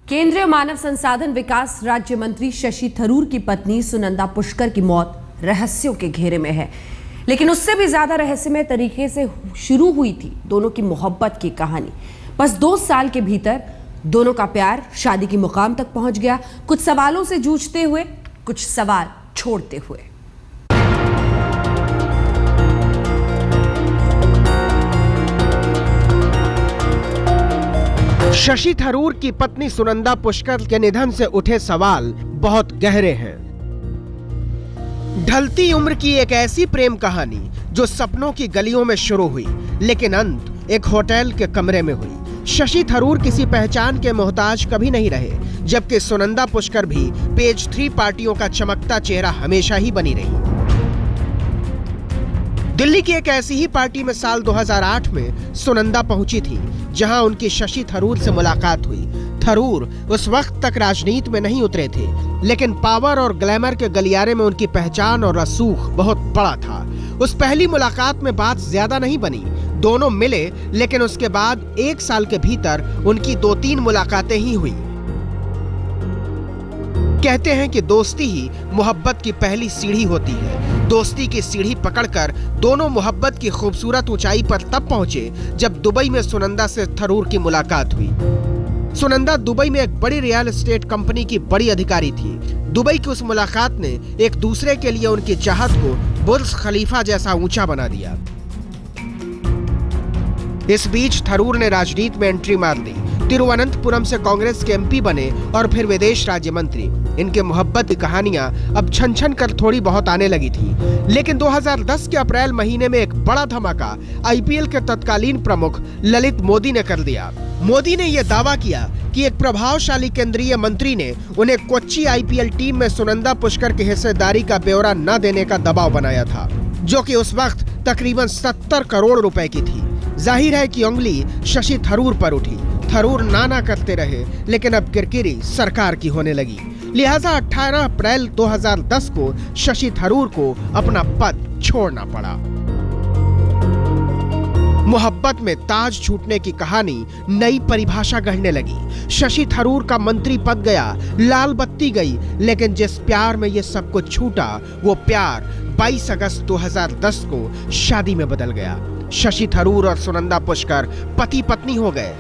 केंद्रीय मानव संसाधन विकास राज्य मंत्री शशि थरूर की पत्नी सुनंदा पुष्कर की मौत रहस्यों के घेरे में है, लेकिन उससे भी ज्यादा रहस्यमय तरीके से शुरू हुई थी दोनों की मोहब्बत की कहानी। बस 2 साल के भीतर दोनों का प्यार शादी की मुकाम तक पहुंच गया, कुछ सवालों से जूझते हुए, कुछ सवाल छोड़ते हुए। शशि थरूर की पत्नी सुनंदा पुष्कर के निधन से उठे सवाल बहुत गहरे हैं। ढलती उम्र की एक ऐसी प्रेम कहानी जो सपनों की गलियों में शुरू हुई, लेकिन अंत एक होटल के कमरे में हुई। शशि थरूर किसी पहचान के मोहताज कभी नहीं रहे, जबकि सुनंदा पुष्कर भी पेज 3 पार्टियों का चमकता चेहरा हमेशा ही बनी रही। दिल्ली की एक ऐसी ही पार्टी में साल 2008 में सुनंदा पहुंची थी, जहां उनकी शशि थरूर से मुलाकात हुई। थरूर उस वक्त तक राजनीति में नहीं उतरे थे, लेकिन पावर और ग्लैमर के गलियारे में उनकी पहचान और रसूख बहुत बड़ा था। उस पहली मुलाकात में बात ज्यादा नहीं बनी, दोनों मिले, लेकिन उसके बाद 1 साल के भीतर उनकी 2-3 मुलाकातें ही हुई। कहते हैं कि दोस्ती ही मोहब्बत की पहली सीढ़ी होती है। दोस्ती की सीढ़ी पकड़कर दोनों मोहब्बत की खूबसूरत ऊंचाई पर तब पहुंचे जब दुबई में सुनंदा से थरूर की मुलाकात हुई। सुनंदा दुबई में एक बड़ी रियल एस्टेट कंपनी की बड़ी अधिकारी थी। दुबई की उस मुलाकात ने एक दूसरे के लिए उनकी चाहत को बुर्ज खलीफा जैसा ऊंचा बना दिया। इस बीच थरूर ने राजनीति में एंट्री मार दी। तिरुवनंतपुरम से कांग्रेस के एमपी बने और फिर विदेश राज्य मंत्री। इनके मोहब्बत की कहानियां अब छन छन कर थोड़ी बहुत आने लगी थी, लेकिन 2010 के अप्रैल महीने में एक बड़ा धमाका आईपीएल के तत्कालीन प्रमुख ललित मोदी ने कर दिया। मोदी ने यह दावा किया कि एक प्रभावशाली केंद्रीय मंत्री ने उन्हें कोच्चि आईपीएल टीम में सुनंदा पुष्कर की हिस्सेदारी का ब्यौरा न देने का दबाव बनाया था, जो कि उस वक्त तकरीबन 70 करोड़ रुपए की थी। जाहिर है कि उंगली शशि थरूर पर उठी। थरूर ना करते रहे, लेकिन अब किरकिरी सरकार की होने लगी। लिहाजा 18 अप्रैल 2010 को शशि थरूर को अपना पद छोड़ना पड़ा। मोहब्बत में ताज छूटने की कहानी नई परिभाषा गढ़ने लगी। शशि थरूर का मंत्री पद गया, लाल बत्ती गई, लेकिन जिस प्यार में ये सब कुछ छूटा, वो प्यार 22 अगस्त 2010 को शादी में बदल गया। शशि थरूर और सुनंदा पुष्कर पति पत्नी हो गए।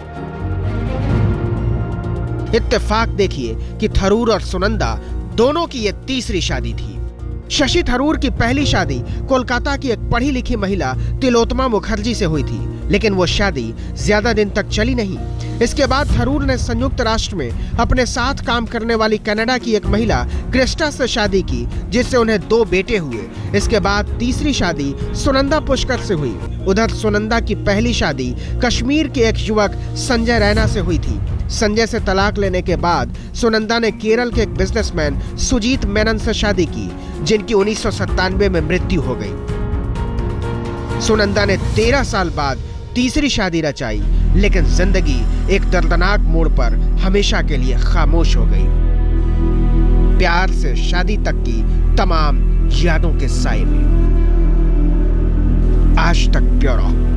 इत्तेफाक देखिए कि थरूर और सुनंदा दोनों की यह तीसरी शादी थी। शशि थरूर की पहली शादी कोलकाता की एक पढ़ी लिखी महिला तिलोत्तमा मुखर्जी से हुई थी, लेकिन वो शादी ज्यादा दिन तक चली नहीं। इसके बाद थरूर ने संयुक्त राष्ट्र में अपने साथ काम करने वाली कनाडा की एक महिला क्रिस्टा से शादी की, जिससे उन्हें 2 बेटे हुए। इसके बाद तीसरी शादी सुनंदा पुष्कर से हुई। उधर सुनंदा की पहली शादी कश्मीर के एक युवक संजय रैना से हुई थी। संजय से तलाक लेने के बाद सुनंदा ने केरल के एक बिजनेसमैन सुजीत मेनन से शादी की, जिनकी 1997 में मृत्यु हो गई। सुनंदा ने 13 साल बाद तीसरी शादी रचाई, लेकिन जिंदगी एक दर्दनाक मोड़ पर हमेशा के लिए खामोश हो गई। प्यार से शादी तक की तमाम यादों के साए में। आज तक ब्यूरो।